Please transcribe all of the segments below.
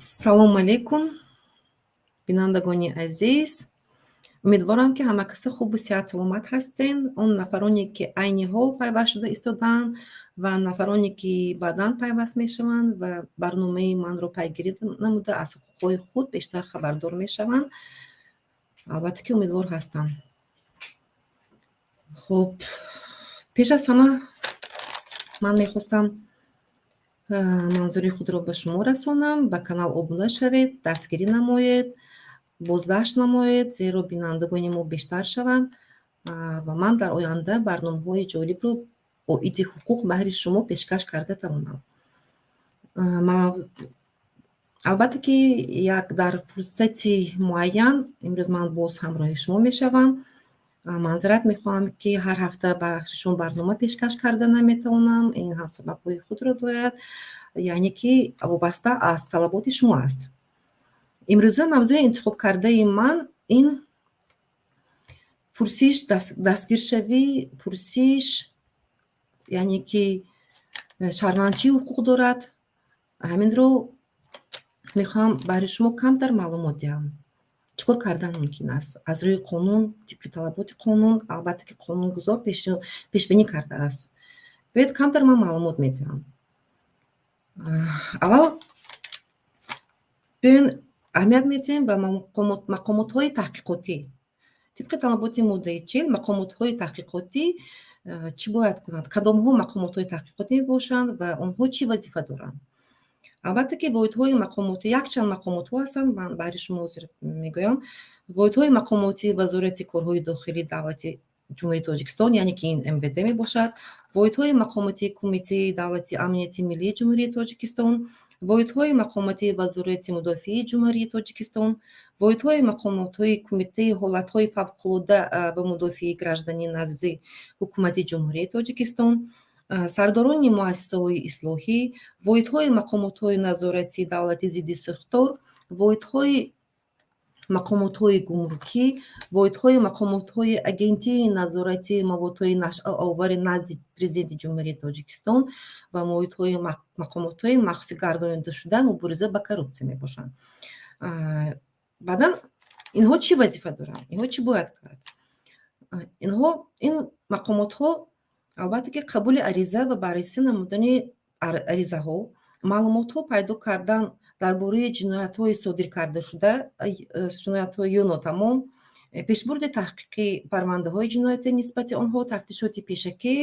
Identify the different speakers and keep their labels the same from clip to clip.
Speaker 1: салому алейкум, бинандагони азиз. Умедворам ки ҳама каси хубу сиҳат саломат ҳастен. Он нафароне ки айни ҳол пайваст шуда истоданд ва нафароне ки баъдан пайваст мешаванд ва барномаи манро пайгирӣ намуда аз ҳуқуқҳои худ бештар хабардор мешаванд. албатта ки умедвор ҳастам. хуб, пеш аз ҳама ман мехостам манзури худро ба шумо расонам. Ба канал обуна шавед, дастгирӣ намоед, боздашт намоед, зеро бинандагони мо бештар шаванд ва ман дар оянда барномаҳои ҷолибро оиди ҳуқуқ баҳри шумо пешкаш карда тавонам. албатта ки дар фурсати муайян имрӯз ман боз ҳамроҳи шумо мешавам. манзарат мехоҳам ки ҳар ҳафта барои шумо барнома пешкаш карда наметавонам. ин ҳам сабабҳои худро дорад, яъне ки вобаста аз талаботи шумо аст. имрӯза мавзӯи интихоб кардаи ман ин пурсиш, дастгиршавӣ, пурсиш, яъне ки шаҳрванд чӣ ҳуқуқ дорад. ҳаминро мехоҳам баҳри шумо камтар маълумот диҳам. чӣ кор кардан мумкин аст аз рӯи қонун, тибқи талаботи қонун. албатта ки қонунгузор пешбинӣ кардааст. бояд камтар ман маълумот медиҳам. аввал биён аҳамият медиҳем ба мақомотҳои таҳқиқотӣ. тибқи талаботи моддаи 40 мақомотҳои таҳқиқотӣ чӣ бояд кунанд, кадомҳо мақомотҳои таҳқиқотӣ мебошанд ва онҳо чӣ вазифа доранд. албатта ки воҳидҳои мақомотӣ якчанд мақомотҳо ҳастанд. ман баҳри шумо ҳозир мегӯям. воҳидҳои мақомотӣ вазорати корҳои дохилии давлати ҷумҳурии Тоҷикистон, яъне ки ин МВД мебошад. воҳидҳои мақомотии кумитаи давлати амнияти миллии ҷумҳурии Тоҷикистон, воҳидҳои мақомотии вазорати мудофиаи ҷумҳурии Тоҷикистон, воҳидҳои мақомотҳои кумитаи ҳолатҳои фавқулода ва мудофиаи гражданӣ назди ҳукумати ҷумҳурии Тоҷикистон, сардорони муассисаҳои ислоҳӣ, воҳидҳои мақомотҳои назорати давлати зидди сӯхтор, воҳидҳои мақомотҳои гумрукӣ, воҳидҳои мақомотҳои агентии назоратии маводҳои нашъаовари назди президенти ҷумҳурии Тоҷикистон ва воҳидҳои мақомотҳои махсуси гардониндашуда мубориза ба коррупсия мебошанд. баъдан инҳо чӣ вазифа доранд? Инҳо чӣ бояд кард? ин мақомотҳо албатта ки қабули ариза ва баррасӣ намудани аризаҳо, маълумотҳо пайдо кардан дар бораи ҷиноятҳои содир кардашуда, ҷиноятҳои ё нотамом, пешбурди таҳқиқи парвандаҳои ҷиноятӣ нисбати онҳо, тафтишоти пешакӣ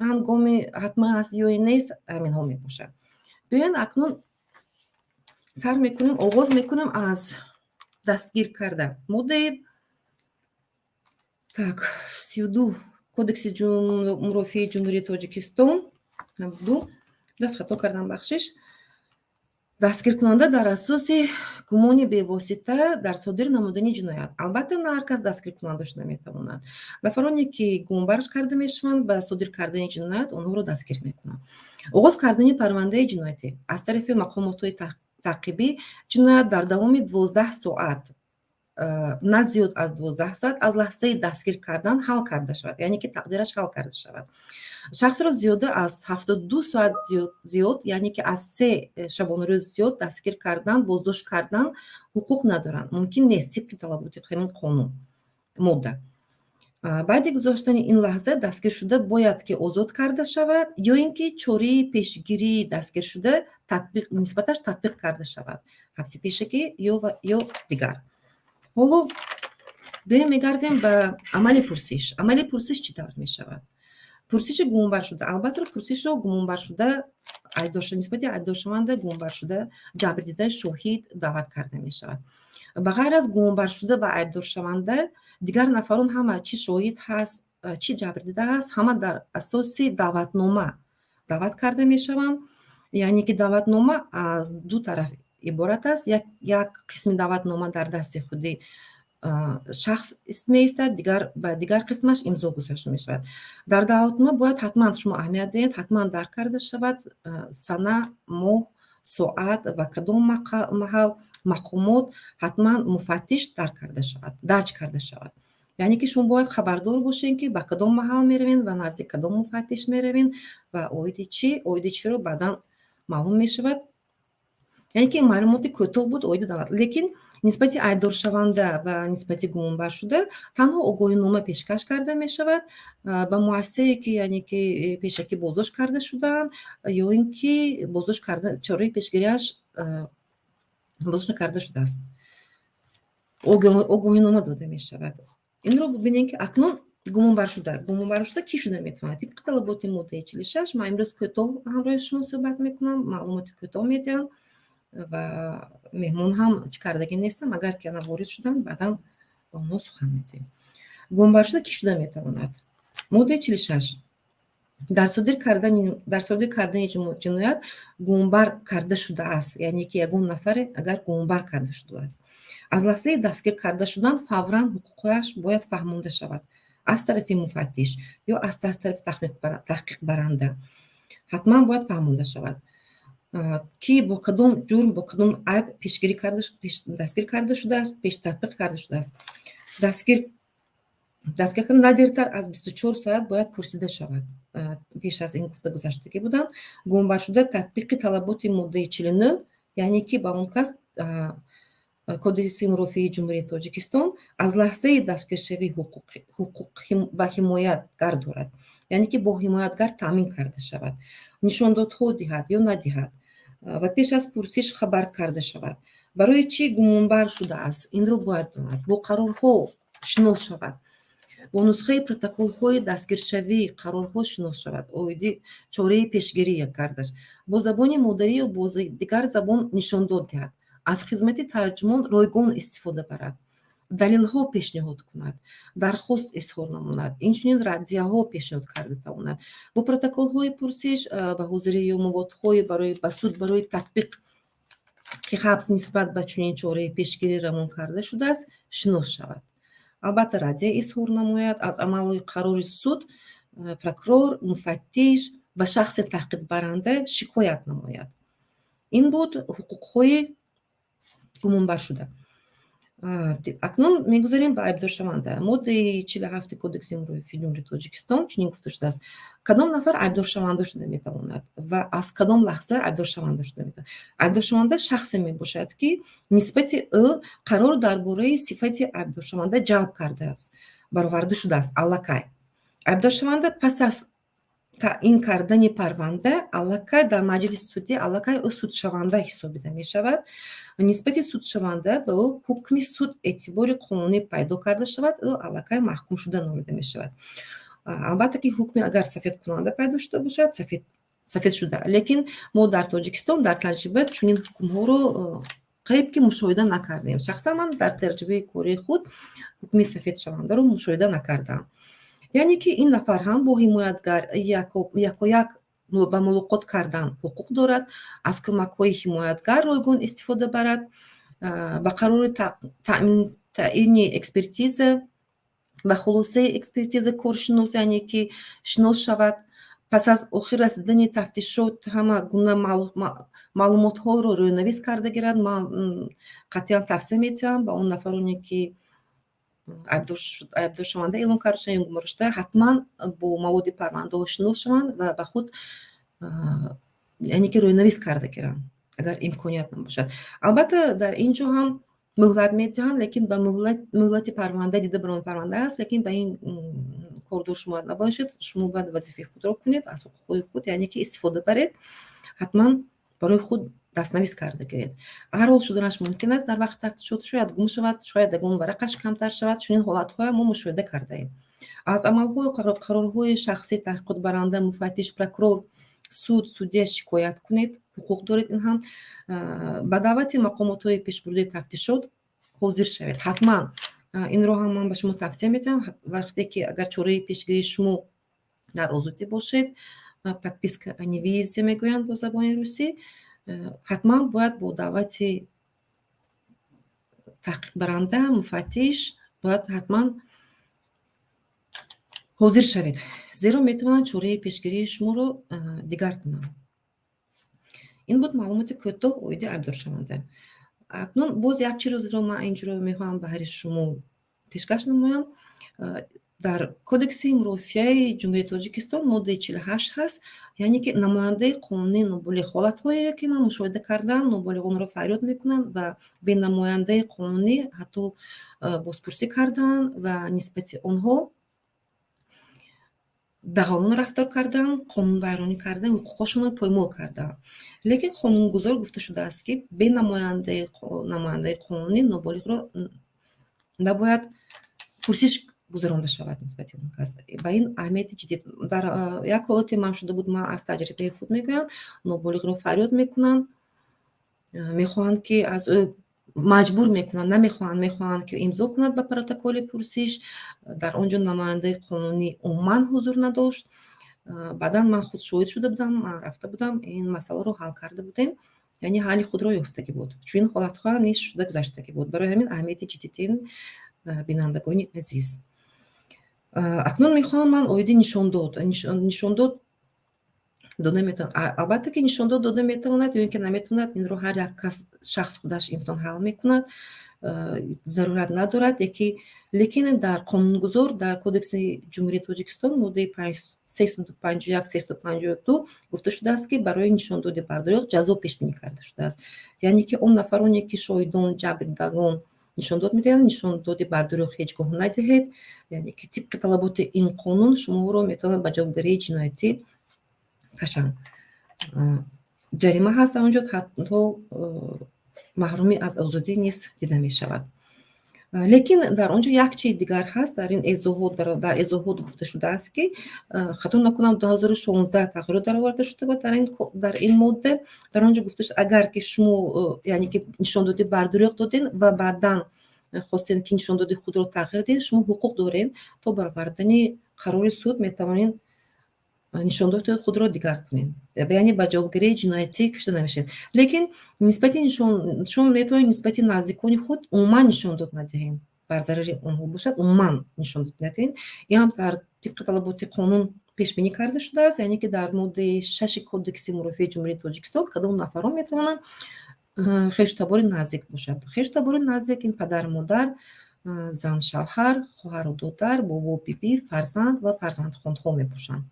Speaker 1: ҳангоми ҳатма аст ё нест, ҳаминҳо мебошад. биёед акнун сар мекунем, оғоз мекунем аз дастгир карда. моддаи 32 кодекси мурофиаи ҷумҳурии Тоҷикистон 92 даст хато кардам, бахшиш. дастгиркунанда дар асоси гумони бевосита дар содир намудани ҷиноят. албатта на ҳар кас дастгиркунанда шуда метавонад. нафароне ки гумонбарш карда мешаванд ба содир кардани ҷиноят, онҳоро дастгир мекунанд. оғоз кардани парвандаи ҷиноятӣ аз тарафи мақомотҳои таъқибӣ ҷиноят дар давоми 12 соат, на зиёд аз 12 соат аз лаҳзаи дастгир кардан ҳал карда шавад, яъне ки тақдираш ҳал карда шавад. шахсро зиёда аз 72 соат зиёд, яъне ки аз 3 шабонарӯз зиёд дастгир кардан, боздошт кардан ҳуқуқ надоранд. мумкин нест тибқи талаботи ҳамин қонун модда. баъди гузоштани ин лаҳза дастгиршуда бояд ки озод карда шавад ё ин ки чораи пешгирии дастгиршуда нисбаташ татбиқ карда шавад, ҳабси пешакӣ ё дигар. ҳоло биёем мегардем ба амали пурсиш. амали пурсиш чӣ тавр мешавад? пурсиши гумонбаршуда, албатта пурсишро гумонбаршуда нисбати айбдоршаванда гумонбаршуда ҷабрдида шоҳид даъват карда мешавад. ба ғайр аз гумонбаршуда ва айбдоршаванда дигар нафарон ҳама чӣ шоҳид ҳаст, чӣ ҷабрдида ҳаст, ҳама дар асоси даъватнома даъват карда мешаванд. яъне ки даъватнома аз ду тараф иборат аст. як қисми даъватнома дар дасти худи шахс меистад, ба дигар қисмаш имзо гузошта мешавад. дар даъватнома бояд ҳатман шумо аҳамият диҳед, ҳатман дарк карда шавад сана, моҳ, соат ва кадом маҳал, мақомот, ҳатман муфаттиш дарҷ карда шавад. яъне ки шумо бояд хабардор бошед ки ба кадом маҳал меравед ва назди кадом муфаттиш меравед ва оиди чиро баъдан маълум мешавад. یعنی که معلومات کوتاه بود اوید داد، لیکن نسبتی ایبدارشونده و نسبتی گمانبر شده تنها آگاهینامه پیشکش کرده می شود به مؤسسه‌ای که یعنی که پیشکی بازداشت کرده شدن یا اینکه بازداشت کرده چاره پیشگیریش بازداشت کرده شده است. آگاهینامه داده می شود. این رو ببینید که اکنون گمانبر شده کی شده میتونه طبق طلبات ماده 46 من امروز کوتاه همراه شما صحبت میکنم، معلومات کوتاه میدم و مهمون هم کاردگی نیستم، اگر که وارد شدن بعدا با اونا سخن میدیم. گمانبر شده کی شده میتواند؟ ماده 46 در صادر کردن جنایت گمانبر کرده شده است، یعنی که یگان نفر اگر گمانبر کرده شده است از لحظه دستگیر کرده شدن فوراً حقوقش باید فهمانده شود از طرف مفتش یا از طرف تحقیق برنده. حتما باید فهمانده شود که با کدام جرم با کدام عیب دستگیر کرده شده است، پیش تطبیق کرده شده است. دستگیر نه دیرتر از 24 ساعت باید پرسیده شود. پیش از این گفته گذشته بودم گمانبر شده تطبیق طلبات ماده 49 یعنی که با اون کس کودکس معرفی جمهوری تاجیکستان از لحظه دستگیرشوی حقوق با حمایتگر دارد، یعنی که با حمایتگر تامین کرده شود، نشاندادها دهد یا ندهد و پیش از پرسش خبر کرده شود برای چی گمانبر شده است این رو باید داند، با قرارها شناس شود، با نسخه پروتکل‌های دستگیرشوی قرارها شناس شود، اویدی چاره پیشگیری گردش، با زبان مادری و با دیگر زبان نشانداد دهد، از خدمت ترجمان رایگان استفاده برد، دلیل‌ها پیشنهاد کند، درخواست اظهار نماید، اینچنین ردیه‌ها پیشنهاد کرده تواند، با پروتکل‌های پرسش به حاضری یا موادهای برای بسود برای تطبیق که حبس نسبت به چنین چاره پیشگیری روان کرده شده است شناس شود. البته ردیه اظهار نماید، از عمل قرار سود پروکورور مفتش و شخص تحقیق برنده شکایت نماید. این بود حقوق‌های گمانبر شده. اکنون میگذاریم به ایبدارشونده. ماده 47 کودکس معرفی جمهوری تاجیکستان چنین گفته شده است کدام نفر ایبدارشونده شده میتواند و از کدام لحظه ایبدارشونده شده میتواند. ایبدارشونده شخصی میباشد که نسبت او قرار درباره صفت ایبدارشونده جلب کرده است، برآورده شده است الکی. ایبدارشونده پس از تعیین کردن پرونده الکی در مجلس سودی الکی او سودشونده حسابیده می شود. نسبت سودشونده به او حکم سود اعتبار قانونی پیدا کرده شود، او الکی محکوم شده نامیده می شود. البته که حکم اگر سفید کننده پیدا شده باشد سفید شده، لیکن ما در تاجیکستان در تجربه چنین حکم ها رو قریب که مشاهده نکردیم. شخصا من در تجربه کاری خود حکم سفید شونده رو مشاهده نکردم. یعنی که این نفر هم با حمایتگر یک به ملاقات کردن حقوق دارد، از کمک‌های حمایتگر رایگان استفاده برد، به قرار تعیین اکسپرتیز و خلاصه اکسپرتیز کارشناس یعنی که شناس شود، پس از آخر رسیدن تفتیشات همه گونه معلومات ها رو روینویس کرده گیرد. من قطعا توصیه می‌کنم به اون نفرانی که ایبدارشونده اعلام کرده شده یا گمانبر شده حتما با مواد پرونده ها شناس شوند و به خود یعنی که روینویس کرده گیرند اگر امکانیت نباشد. البته در اینجا هم مهلت میدهند، لیکن به مهلت پرونده دیده برای پرونده است، لیکن به این کوردور شما نباشید، شما باید وظیفه خود را کنید، از حقوق خود یعنی که استفاده برید، حتما برای خود دستنویس کرده گیرید. هر حال شدنش ممکن است در وقت تفتیشات شاید گم شود، شاید یگان ورقش کمتر شود. چنین حالت‌های ما مشاهده کرده ایم. از عمل‌های قرارهای شخصی تحقیق برنده مفتش پروکورور سودی شکایت کنید، حقوق دارید. این هم به دعوت مقامات پیشبرده تفتیشات حاضر شوید. حتما این رو هم من به شما توصیه می‌کنم وقتی که اگر چاره پیشگیری شما در آزادی باشید، подписка о невизе میگویند با زبان روسی، حتما باید با دعوت تحقیق برنده مفتش باید حتما حاضر شوید، زیرا میتونن چاره پیشگیری شما رو دیگر کنن. این بود معلومات کوتاه اویدی ایبدارشونده. اکنون باز یک چیز رو من اینجا میخوام به هر شما پیشکش نمایم. дар кодекси мурофиаи Ҷумҳурияти Тоҷикистон моддаи 48 ҳаст, яъне ки намояндаи қонунии ноболиғ ҳолатҳое ки ман мушоҳида кардам, ноболиғонро фарёд мекунанд ва бе намояндаи қонунӣ ҳатто бозпурсӣ кардан ва нисбати онҳо дағалон рафтор кардан, қонунвайронӣ кардан, ҳуқуқҳошонро поймол кардан. Лекин қонунгузор гуфта шудааст ки бе намояндаи қонунӣ ноболиғро набояд пурсиш гузаронда шавад нисбати он кас. Ба ин аҳамияти ҷиддӣ дар як ҳолате ман шуда буд, ман аз таҷрибаи худ мегӯям, ноболиғро фарёд мекунанд, мехоҳанд ки аз ӯ маҷбур мекунанд, намехоҳанд, мехоҳанд ки имзо кунад ба протоколи пурсиш. Дар он ҷо намояндаи қонунӣ умуман ҳузур надошт. Баъдан ман худ шоҳид шуда будам, ман рафта будам, ин масъаларо ҳал карда будем, яъне ҳалли худро ёфтагӣ буд. Чунин ҳолатҳо ҳам низ шуда гузаштагӣ буд. Барои ҳамин аҳамияти ҷиддитин бинандагони азиз. Акнун мехоҳам ман оиди нишондод дода метавонад. Албатта ки нишондод дода метавонад ё ин ки наметавонад, инро ҳар як кас шахс худаш инсон ҳал мекунад, зарурат надорад. Лекин дар қонунгузор дар кодекси Ҷумҳурияти Тоҷикистон моддаи 351-352 гуфта шудааст ки барои нишондоди бардориқ ҷазо пешбинӣ карда шудааст. Яъне ки он нафароне ки шоҳидон, ҷабрдидагон нишондод медиҳанд, нишондоди бардориқ ҳеҷ гоҳ надиҳед, яъне ки тибқи талаботи ин қонун шуморо метавонанд ба ҷавобгарии ҷиноятӣ кашанд. Ҷарима ҳаст онҷо, ҳатто маҳрумӣ аз озодӣ низ дида мешавад. Лекин дар он ҷо як чизи дигар ҳаст. Дар ин эзоҳот гуфта шудааст ки хато накунам 2016 тағйирот дароварда шуда буд дар ин модда. Дар он ҷо гуфта шуд агар ки шумо яъне ки нишондоди бардориқ додин ва баъдан хостем ки нишондоди худро тағйир диҳед, шумо ҳуқуқ доред то бар овардани қарори суд метавонед нишондоди худро дигар кунед, яъне ба ҷавобгарии ҷиноятӣ кашида намешавед. Лекин нисбати шумо метавонед нисбати наздикони худ умуман нишондод надиҳед, бар зарари онҳо бошад, умуман нишондод надиҳед. Ин ҳам дар тибқи талаботи қонун пешбинӣ карда шудааст, яъне ки дар моддаи 6 кодекси мурофиаи Ҷумҳурияти Тоҷикистон кадом нафарон метавонанд хештабори наздик бошад. Хештабори наздик ин падару модар, зан шавҳар, хоҳару додар, бобо биби, фарзанд ва фарзандхонҳо мебошанд.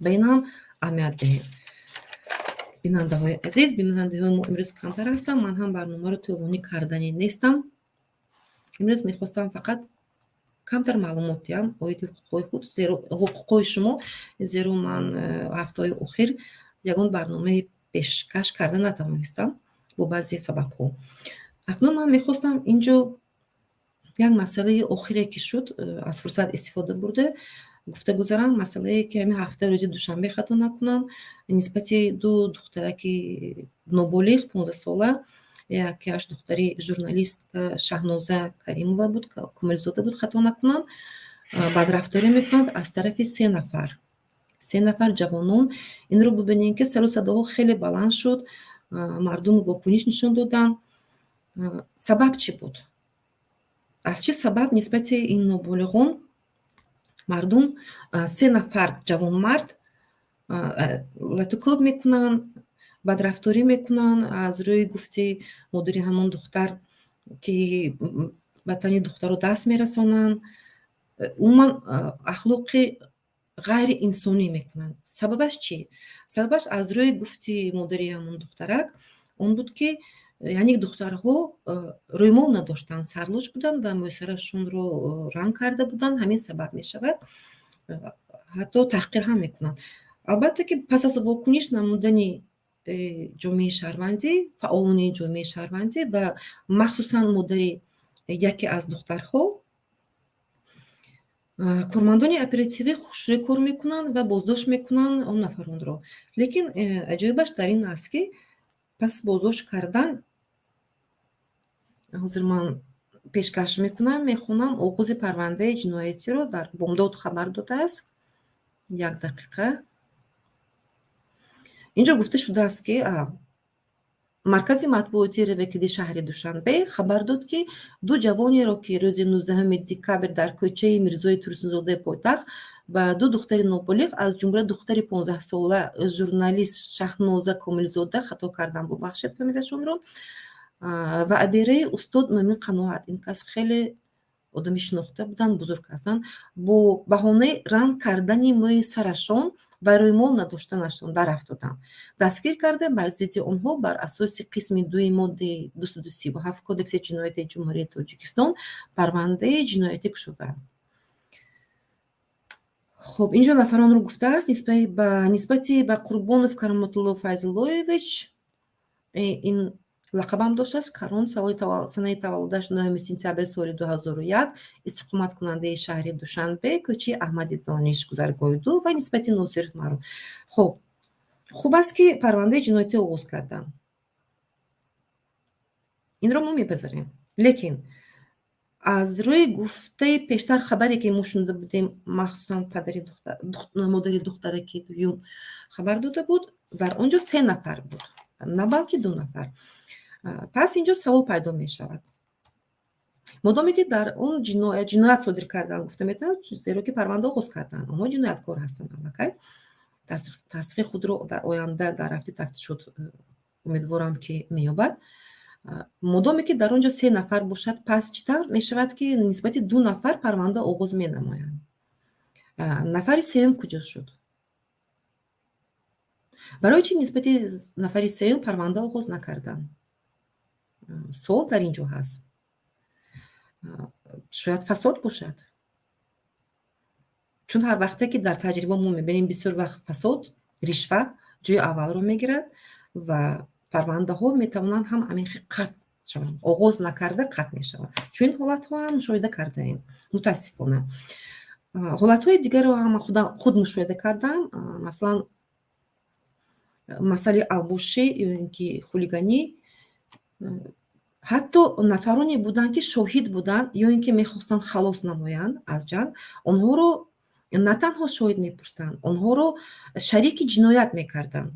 Speaker 1: Ба ин ҳам аҳамият диҳед. Бинандаҳои азиз, бинандаҳои мо имрӯз камтар ҳастанд. Ман ҳам барномаро тӯлонӣ кардани нестам. Имрӯз мехостам фақат камтар маълумот диҳам оиди ҳуқуқҳои худ, ҳуқуқҳои шумо, зеро ман ҳафтаҳои охир ягон барномаи пешкаш карда натавонистам бо баъзе сабабҳо. Акнун ман мехостам ин ҷо як масъалаи охире ки шуд, аз фурсат истифода бурда гуфта гузарам. Масъалае ки ҳамин ҳафта рӯзи душанбе хато накунам, нисбати ду духтараки ноболиғ 15-сола, якаш духтари журналистка Шаҳноза Каримова буд, Комилзода буд, хато накунам, бадрафторӣ мекунанд аз тарафи се нафар ҷавонон. Инро бубинед ки сару садоҳо хеле баланд шуд, мардум вокуниш нишон доданд. Сабаб чӣ буд? Аз чӣ сабаб нисбати ин ноболиғон мардум, се нафар ҷавонмард латукӯб мекунанд, бадрафторӣ мекунанд, аз рӯи гуфти модари ҳамон духтар ки ба тани духтаро даст мерасонанд, умуман ахлоқи ғайриинсонӣ мекунанд. Сабабаш чӣ? Сабабаш аз рӯи гуфти модари ҳамон духтарак он буд ки яъне духтарҳо рӯймол надоштанд, сарлоч буданд ва мӯйсарашонро ранг карда буданд. Ҳамин сабаб мешавад. Ҳатто таҳқир ҳам мекунанд. Албатта ки пас аз вокуниш намудани ҷомеаи шаҳрвандӣ, фаъолони ҷомеаи шаҳрвандӣ ва махсусан модари яке аз духтарҳо, кормандони оперативӣ хушрӯй кор мекунанд ва боздошт мекунанд он нафаронро. Лекин аҷоибаш дар ин аст ки пас боздошт кардан, ҳозир ман пешкаш мекунам, мехонам оғози парвандаи ҷиноятиро дар бомдод хабар додааст. Як дақиқа. ин ҷо гуфта шудааст ки маркази матбуоти равакиди шаҳри Душанбе хабар дод ки ду ҷавонеро ки рӯзи 19 декабр дар кӯчаи Мирзои Турсунзодаи пойтахт ба ду духтари ноболиғ аз ҷумла духтари 15-сола журналист Шаҳноза Комилзода хато кардам, бубахшед фамилияшонро, ва абераи устод Мӯмин Қаноат. Ин кас хеле одами шинохта буданд, бузург ҳастанд, бо баҳонаи ранг кардани мӯи сарашон барои мо надоштанашон дарафтоданд. Дастгир карда бар зидди онҳо бар асоси қисми 2 моддаи 237 Кодекси ҷиноятии Ҷумҳурии Тоҷикистон парвандаи ҷиноятӣ кушоданд. хуб, инҷо нафаронро гуфтааст. Нисбати ба Қурбонов Кароматулло Файзуллоевич ин лақабам доштааст. Карон санаи таваллудаш 9 сентябри соли 2001, истиқоматкунандаи шаҳри Душанбе, кӯчаи Аҳмади Дониш, гузаргоҳи 2 ва нисбати Носиров маъруф. хуб аст ки парвандаи ҷиноятӣ оғоз карданд. Инро мо мепазарем. Лекин аз рӯи гуфтаи пештар хабаре ки мо шунуда будем, махсусан модари духтаре ки дуюм хабар дода буд, дар он ҷо 3 нафар буд, на балки 2 нафар. Пас инҷо савол пайдо мешавад. Модоме ки дар он ҷиноят содир кардан гуфта метавонад, зеро ки парванда оғоз карданд, онҳо ҷинояткор ҳастанд. Аллакай тасдиқи худро дар оянда дар рафти тафтишот умедворам ки меёбад. Модоме ки дар он ҷо 3 нафар бошад, пас чӣ тавр мешавад ки нисбати 2 нафар парванда оғоз менамоянд? Нафари сеюм куҷо шуд? Барои чӣ нисбати нафари сеюм парванда оғоз накарданд? Суол дар ин ҷо ҳаст. Шояд фасод бошад. Чун ҳар вақте ки дар таҷриба мо мебинем бисёр вақт фасод, ришва ҷои аввалро мегирад ва парвандаҳо метавонанд ҳам амихи қатъ шаванд. Оғоз накарда қатъ мешаванд. Чун ин ҳолатҳо ҳам мушоҳида кардаем, мутаассифона. ҳолатҳои дигарро ҳам худ мушоҳида кардам. Масалан, масъалаи авбошӣ ё ин ки хулиганӣ, ҳатто нафароне буданд ки шоҳид буданд ё ин ки мехостанд халос намоянд аз ҷанг, онҳоро на танҳо шоҳид мепурстанд, онҳоро шарики ҷиноят мекарданд.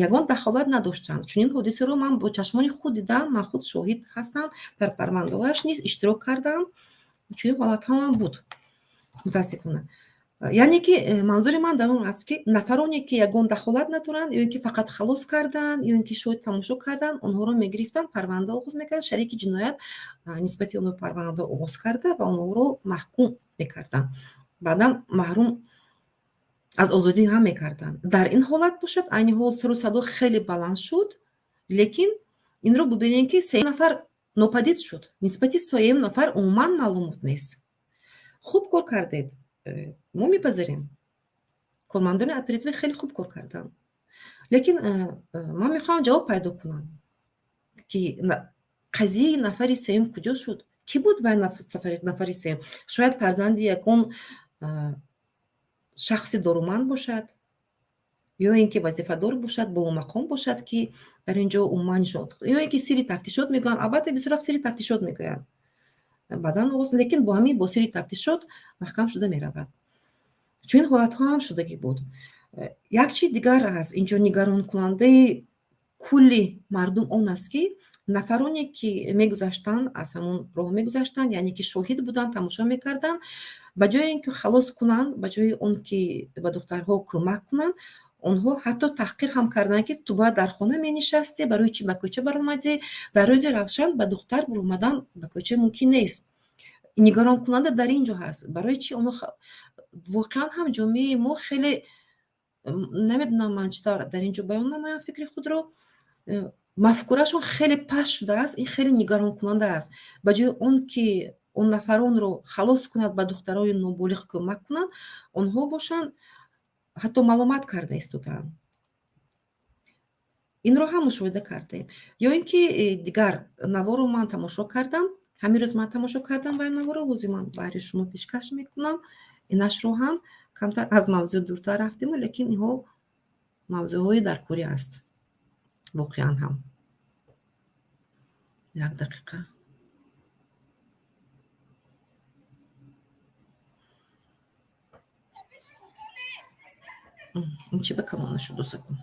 Speaker 1: Ягон дахолат надоштанд. Чунин ҳодисаро ман бо чашмони худ дидам, ман худ шоҳид ҳастам, дар парвандаҳояш низ иштирок кардам. Чунин ҳолатҳо ҳам буд, мутаассифона. Яъне ки манзури ман дар он аст ки нафароне ки ягон дахолат надоранд ё ин ки фақат халос карданд ё ин ки шояд тамошо карданд, онҳоро мегирифтанд, парванда оғоз мекарданд, шарики ҷиноят нисбати онҳо парванда оғоз карда ва онҳоро маҳкум мекарданд. Баъдан маҳрум аз озодӣ ҳам мекарданд. Дар ин ҳолат бошад, айни ҳол сару садо хеле баланд шуд, лекин инро бубинем ки 3 нафар нопадид шуд. Нисбати 3 нафар умуман маълумот нест. Хуб кор кардед. Мо мепазирем. Кормандони оператива хеле хуб кор карданд. Лекин ман мехоҳам ҷавоб пайдо кунам ки қазияи нафари 3 куҷо шуд? Кӣ буд вай нафари 3? Шояд фарзанди ягон шахси доруманд бошад ё ин ки вазифадор бошад, боломақом бошад ки дар ин ҷо умуман нишон, ё ин ки сирри тафтишот мегӯянд. Албатта бисёр вақт сирри тафтишот мегӯянд. Баъдан оғоз, лекин бо ҳамин бо сирри тафтишот маҳкам шуда меравад. Чунин ҳолатҳо ҳам шудагӣ буд. Як чиз дигар аст. Инҷо нигаронкунандаи кулли мардум он аст ки нафароне ки мегузаштанд, аз ҳамон роҳ мегузаштанд, яъне ки шоҳид буданд, тамошо мекарданд, ба ҷои ин ки халос кунанд, ба ҷои он ки ба духтарҳо кӯмак кунанд, онҳо ҳатто таҳқир ҳам карданд ки ту бояд дар хона менишастӣ, барои чӣ ба кӯча баромадӣ? Дар рӯзи равшан ба духтар баромадан ба кӯча мумкин нест. Нигаронкунанда дар ин ҷо ҳаст. Барои чӣ онҳо воқеан ҳам ҷомеаи мо хеле, намедонам ман чӣ тавр дар ин ҷо баён намоям фикри худро, мафкурашон хеле паст шудааст. Ин хеле нигаронкунанда аст. Ба ҷои он ки он нафаронро халос кунад, ба духтарои ноболиғ кӯмак кунанд, онҳо бошанд ҳатто маломат карда истодаанд. Инро ҳам мушоҳида кардем. Ё ин ки дигар наворо ман тамошо кардам, ҳамин рӯз ман тамошо кардам ва наворо ҳозир ман баҳри шумо пешкаш мекунам. Инашро ҳам камтар аз мавзӯъ дуртар рафтему, лекин инҳо мавзӯъҳои дар корӣ аст. Воқеан ҳам. Як дақиқа. ин чӣ ба калона шуд? 2 секунд.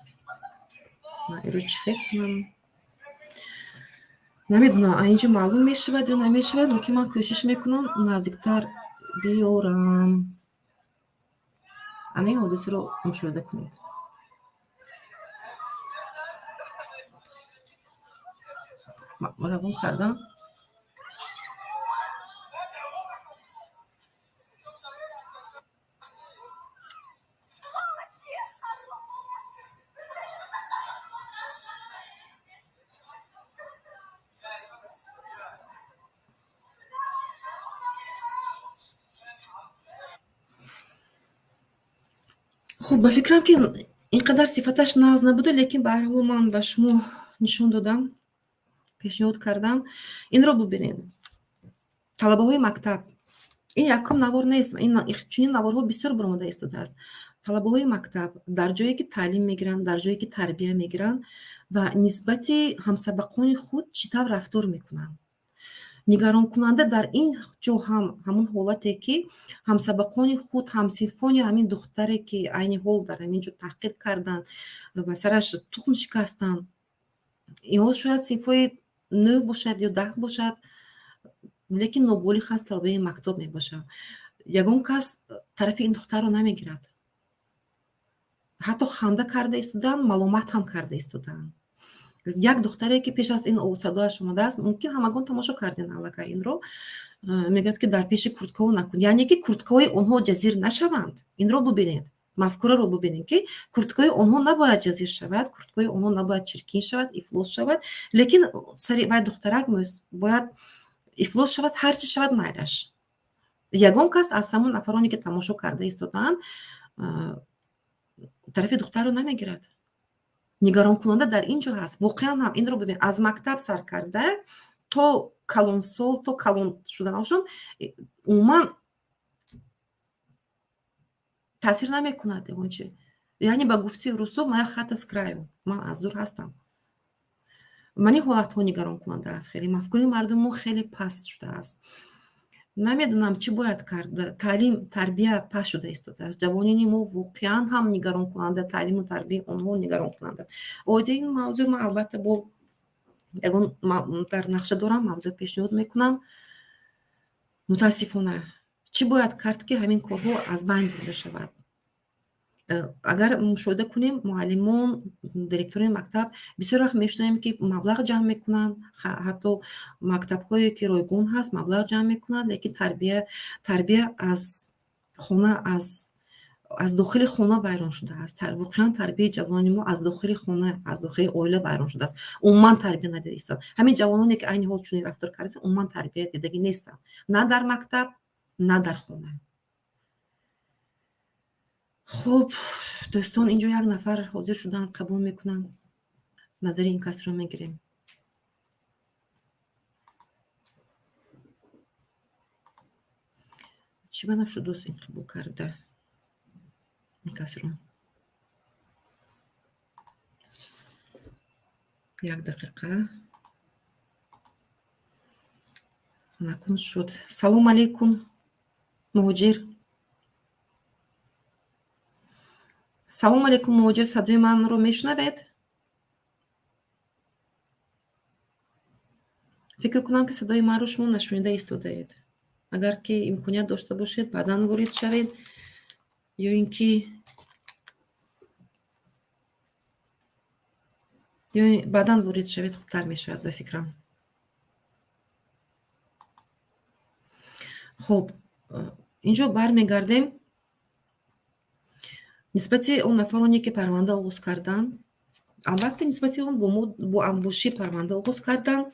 Speaker 1: Ман инро чихе кунам. Намедонам ин ҷо маълум мешавад ё намешавад, лекин ман кӯшиш мекунам наздиктар биёрам. Ана ин ҳодисаро мушоҳида кунед. равон кардам. хуб ба фикрам ки ин қадар сифаташ нағз набуда, лекин ба ҳар ҳол ман ба шумо нишон додам, пешниҳод кардам. Инро бубинед. Талабаҳои мактаб, ин якум навор нест, чунин наворҳо бисёр баромада истодааст. Талабаҳои мактаб дар ҷое ки таълим мегиранд, дар ҷое ки тарбия мегиранд ва нисбати ҳамсабақони худ чӣ тавр рафтор мекунанд. Нигаронкунанда дар ин ҷо ҳам ҳамон ҳолате ки ҳамсабақони худ, ҳамсинфони ҳамин духтаре ки айни ҳол дар ҳамин ҷо таҳқир карданд ва сараш тухм шикастанд, инҳо шояд синфҳои 9 бошад ё 10 бошад, лекин ноболиғ аст, талабаи мактаб мебошад. Ягон кас тарафи ин духтарро намегирад. Ҳатто ханда карда истодаанд, маломат ҳам карда истодаанд. Як духтаре ки пеш аз ин садоаш омадааст, мумкин ҳамагон тамошо кардем аллакай инро, мегӯяд ки дар пеши курткаҳо накунед, яъне ки курткаҳои онҳо ҷазир нашаванд. Инро бубинед, мафкураро бубинед ки курткаҳои онҳо набояд ҷазир шавад, курткаҳои онҳо набояд чиркин шавад, ифлос шавад, лекин сари вай духтарак бояд ифлос шавад, ҳар чӣ шавад майлаш. Ягон кас аз ҳамон нафароне ки тамошо карда истодаанд тарафи духтарро намегирад. Нигаронкунанда дар ин ҷо ҳаст. Воқеан ҳам инро бубин, аз мактаб сар карда то калонсол, то калон шуданашон умуман таъсир намекунад. Яъне ба гуфти Русо моя хата с краю, ман аз дур ҳастам. Ман ин ҳолатҳо нигаронкунанда аст. Хеле мафкури мардум мо хеле паст шудааст. Намедонам чӣ бояд кард. Таълим, тарбия паст шуда истодааст. Ҷавонини мо воқеан ҳам нигаронкунанда, таълиму тарбияи онҳо нигаронкунанда. Оида ин мавзӯъ ман албатта бо ягон дар нақша дорам, мавзӯъ пешниҳод мекунам. Мутаассифона чӣ бояд кард ки ҳамин корҳо аз байн бурда шавад. Агар мушоҳида кунем, муаллимон, директорони мактаб бисёр вақт мешунавем ки маблағ ҷамъ мекунанд, ҳатто мактабҳое ки ройгон ҳаст маблағ ҷамъ мекунанд, лекин тарбия аз хона, аз дохили хона вайрон шудааст. Воқеан тарбияи ҷавонони мо аз дохили хона, аз дохили оила вайрон шудааст. Умуман тарбия надида истод. Ҳамин ҷавононе ки айни ҳол чунин рафтор карданд, умуман тарбия дидагӣ нестанд. На дар мактаб, на дар хона. хуб, дӯстон, инҷо як нафар ҳозир шуданд, қабул мекунам. Назари ин касро мегирем. чӣ ба нафшуд дӯст ин қабул карда ин касро? Як дақиқа накун шуд. Салом алейкум, муҳоҷир. Салом алейкум, муҳоҷир, садои манро мешунавед? фикр кунам ки садои манро шумо нашунида истодаед. Агар ки имконият дошта бошед, баъдан ворид шавед, ё ин ки баъдан ворид шавед, хубтар мешавад ба фикрам. хуб, инҷо бармегардем. Нисбати он нафароне ки парванда оғоз карданд, албатта нисбати он бо амбошир парванда оғоз карданд.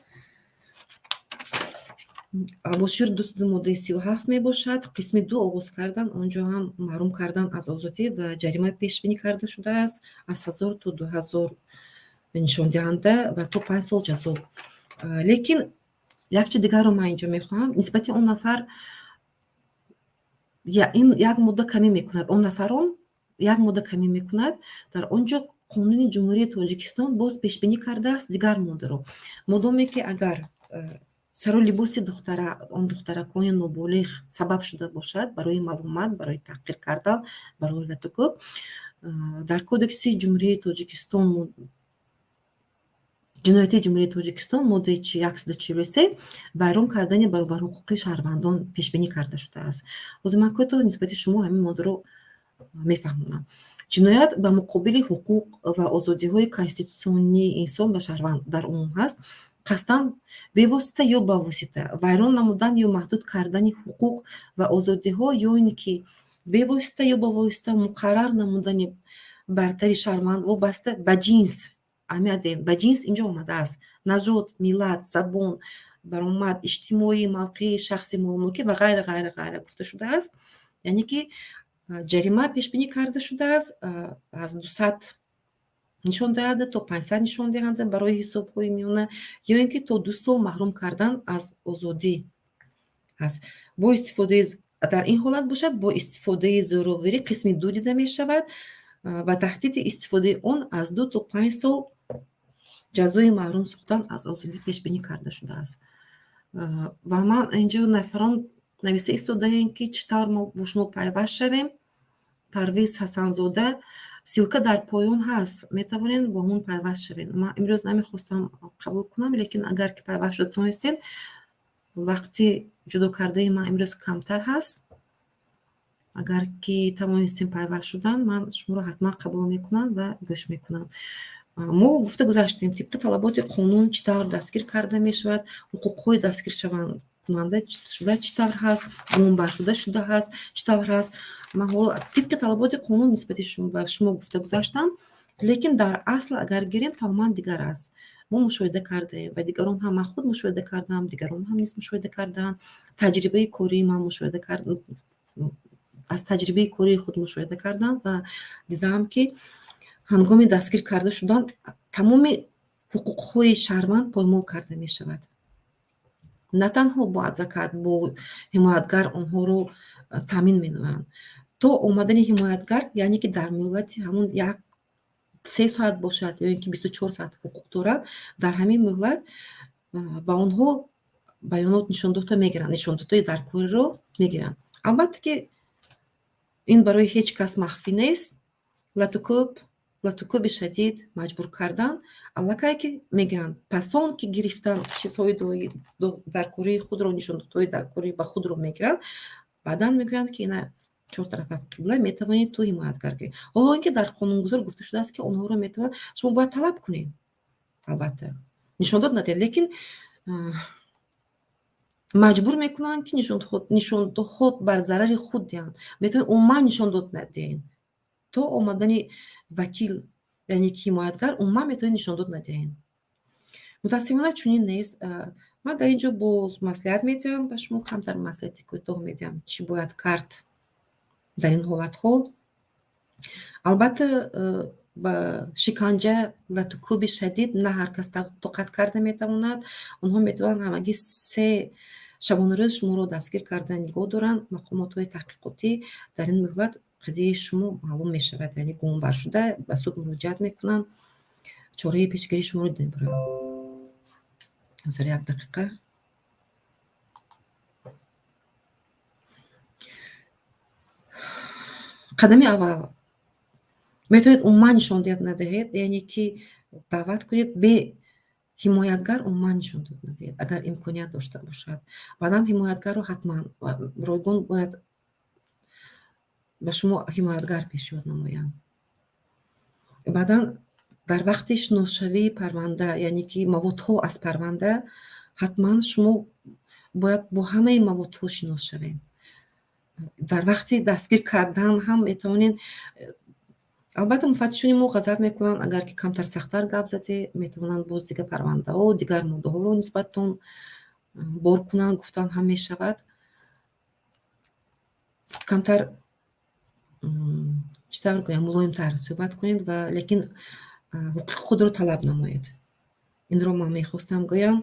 Speaker 1: Амбошир дусти моддаи 37 мебошад. Қисми 2 оғоз карданд, он ҷо ҳам маҳрум кардан аз озодӣ ва ҷарима пешбинӣ карда шудааст аз 1000 то 2000 нишондиҳанда ва то 5 сол ҷазо. Лекин як чиз дигарро ман инҷо мехоҳам. Нисбати он нафар як модда камӣ мекунад. Он нафарон як модда камӣ мекунад. Дар он ҷо Қонуни Ҷумҳурии Тоҷикистон боз пешбинӣ кардааст дигар моддаро. Модоме ки агар сару либоси он духтаракони ноболиғ сабаб шуда бошад барои маломат, барои таҳқир кардан, барои латукӯб, дар Кодекси Ҷумҳурии Тоҷикистон, Ҷиноятии Ҷумҳурии Тоҷикистон моддаи 143 вайрон кардани баробар ҳуқуқи шаҳрвандон пешбинӣ карда шудааст. Ҳозир ман коҳто нисбати шумо ҳамин моддаро мефаҳмонам. Ҷиноят ба муқобили ҳуқуқ ва озодиҳои конститутсионии инсон ва шаҳрванд дар умум ҳаст. Қасдан бевосита ё ба восита вайрон намудан ё маҳдуд кардани ҳуқуқ ва озодиҳо ё ин ки бевосита ё ба восита муқаррар намудани бартари шаҳрванд вобаста ба ҷинс, аҳамият диҳед, ба ҷинс инҷо омадааст. Нажод, миллат, забон, баромад, иҷтимоӣ, мавқеи шахси, молумлукӣ ва ғайра гуфта шудааст. Яъне ки ҷарима пешбинӣ карда шудааст аз 200 нишон диҳанда то 500 нишон диҳанда барои ҳисобҳои миёна ё ин ки то 2 сол маҳрум кардан аз озодӣ ҳаст. Бо истифодаи дар ин ҳолат бошад, бо истифодаи зӯровӣ қисми 2 дида мешавад ва таҳдиди истифодаи он аз 2 то 5 сол ҷазои маҳрум сохтан аз озодӣ пешбинӣ карда шудааст. Ва ман инҷо нафарон нависта истодаем ки чӣ тавр мо бо шумо пайваст шавем. Парвиз Ҳасанзода, силка дар поён ҳаст, метавонед бо мон пайваст шавед. Ман имрӯз намехостам қабул кунам, лекин агар ки пайваст шуда тавонистед, вақти ҷудо кардаи ман имрӯз камтар ҳаст. Агар ки тавонистем пайваст шудан, ман шуморо ҳатман қабул мекунам ва гӯш мекунам. Мо гуфта гузаштем, тибқи талаботи қонун чӣ тавр дастгир карда мешавад, ҳуқуқҳои дастгиршаванкунанда шуда чӣ тавр ҳаст, гумонбаршуда шуда ҳаст, чӣ тавр ҳаст. Ман ҳоло тибқи талаботи қонун нисбати ба шумо гуфта гузаштам, лекин дар асл агар гирем тамоман дигар аст. Мо мушоҳида кардаем ва дигарон ҳам, ман худ мушоҳида кардам, дигарон ҳам низ мушоҳида кардаанд. Таҷрибаи кории ман мушоҳида кардам, аз таҷрибаи кории худ мушоҳида кардам ва дидаам ки ҳангоми дастгир карда шудан тамоми ҳуқуқҳои шаҳрванд поймол карда мешавад. На танҳо бо адвокат, бо ҳимоятгар онҳоро таъмин менамоянд. То омадани ҳимоятгар, яъне ки дар муҳлати ҳамон 3 соат бошад ё ин ки 24 соат ҳуқуқ дорад, дар ҳамин муҳлат ба онҳо баёнот нишондода мегиранд, нишондодҳои даркориро мегиранд. Албатта ки ин барои ҳеҷ кас махфӣ нест. латукӯби шадид маҷбур кардан аллакай ки мегиранд. Пас он ки гирифтан чизҳои даркории худро, нишондодҳои даркории ба худро мегиранд, баъдан мегӯянд ки ина чортарафат қибла, метавонед ту ҳимоятгар гирӣ. Ҳоло ин ки дар қонунгузор гуфта шудааст ки онҳоро метавонад, шумо бояд талаб кунед, албатта нишондод надиҳед, лекин маҷбур мекунанд ки нишондодҳо бар зарари худ диҳанд. Метавонед умуман нишондод надиҳед. То омадани вакил, яъне ки ҳимоятгар, умуман метавонед нишондод надиҳед. мутаассифона чунин нест. Ман дар ин ҷо боз маслиҳат медиҳам ба шумо, камтар маслиҳати кӯтоҳ медиҳам чӣ бояд кард дар ин ҳолатҳо. Албатта ба шиканҷа, латукӯби шадид на ҳар кас тоқат карда метавонад. Онҳо метавонанд ҳамагӣ 3 шабонарӯз шуморо дастгир карда нигоҳ доранд. мақомотҳои таҳқиқотӣ дар ин муҳлат қазияи шумо маълум мешавад, яъне гумонбар шуда ба суд муроҷиат мекунанд, чораи пешгирии шуморо дида мебаранд. ҳозир 1 дақиқа. қадами аввал метавонед умуман нишондод надиҳед, яъне ки даъват кунед бе ҳимоятгар умуман нишондод надиҳед, агар имконият дошта бошад. Баъдан ҳимоятгарро ҳатман ройгон бояд ба шумо ҳимоятгар пешёд намоянд. Баъдан дар вақти шиносшавии парванда, яъне ки маводҳо аз парванда, ҳатман шумо бояд бо ҳамаи маводҳо шинос шавед. Дар вақти дастгир кардан ҳам метавонед, албатта муфаттишони мо ғазаб мекунанд, агар ки камтар сахттар гап заде, метавонанд боз дигар парвандаҳо, дигар моддаҳоро нисбатон бор кунанд, гуфтан ҳам мешавад. Камтар чӣ тавр гӯям, мулоимтар суҳбат кунед ва лекин ҳуқуқи худро талаб намоед. Инро ман мехостам гӯям.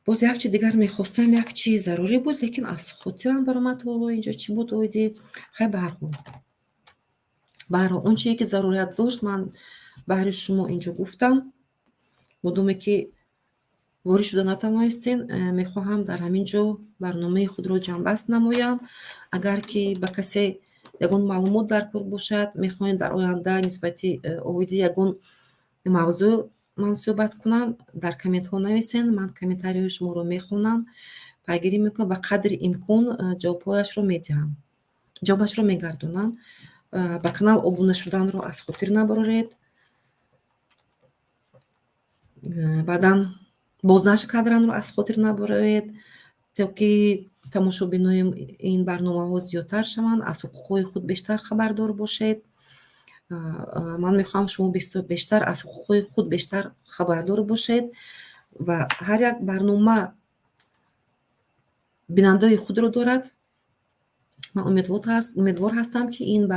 Speaker 1: боз як чи дигар мехостам, як чи зарурӣ буд, лекин аз хотирам баромад. ҳоло инҷо чӣ буд оиди? Хай ба ҳар ҳол он чие ки зарурият дошт, ман баҳри шумо инҷо гуфтам. модоме ки ворид шуда натавонистен, мехоҳам дар ҳамин ҷо барномаи худро ҷамъбаст намоям. Агар ки ба касе ягон маълумот дар кор бошад, мехоҳед дар оянда нисбати оиди ягон мавзӯъ ман суҳбат кунам, дар комментҳо нависен. Ман комментарияҳои шуморо мехонам, пайгирӣ мекунам ва қадри имкон ҷавобашро мегардонам. ба канал обуна шуданро аз хотир набароред. баъдан бознаша карданро аз хотир набароред, то ки тамошобинои ин барномаҳо зиёдтар шаванд, аз ҳуқуқҳои худ бештар хабардор бошед. ман мехоҳам шумо бештар аз ҳуқуқҳои худ бештар хабардор бошед ва ҳар як барнома бинандаи худро дорад. من امیدوار هستم که این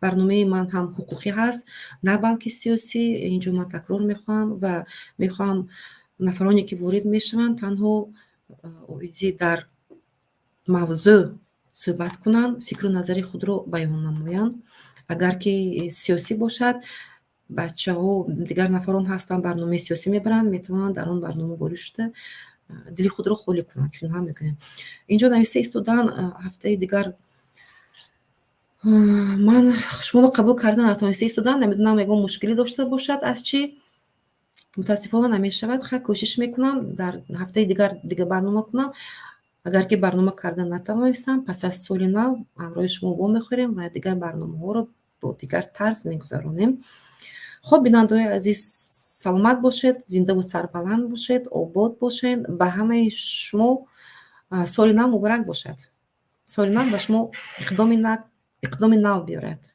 Speaker 1: برنامه من هم حقوقی هست نه بلکه سیاسی. اینجا من تکرار میخوام و میخوام نفرانی که وارد میشوند تنها اویزی در موضوع صحبت کنند، فکر و نظر خود رو بیان نمایند. اگر که سیاسی باشد بچه ها دیگر نفران هستن برنامه سیاسی میبرند، میتونن در اون برنامه وارد شده دل خود رو خالی کنن. چون هم میگم اینجا نوشته ایستادن هفته دیگر من شما رو قبول کردن نتونسته ایستادن، نمیدونم اگه مشکلی داشته باشد از چی متاسفانه نمیشود. خیلی کوشش میکنم در هفته دیگر برنامه کنم. اگر که برنامه کردن نتوانستم پس از سال نو همراه شما با میخوریم و دیگر برنامه ها رو با دیگر طرز میگذارونیم. خب بیننده عزیز سلامت باشید، زنده و سربلند باشید، آباد باشید. به همه شما سال نو مبارک باشد. سال نو به شما اقدام نو بیارد.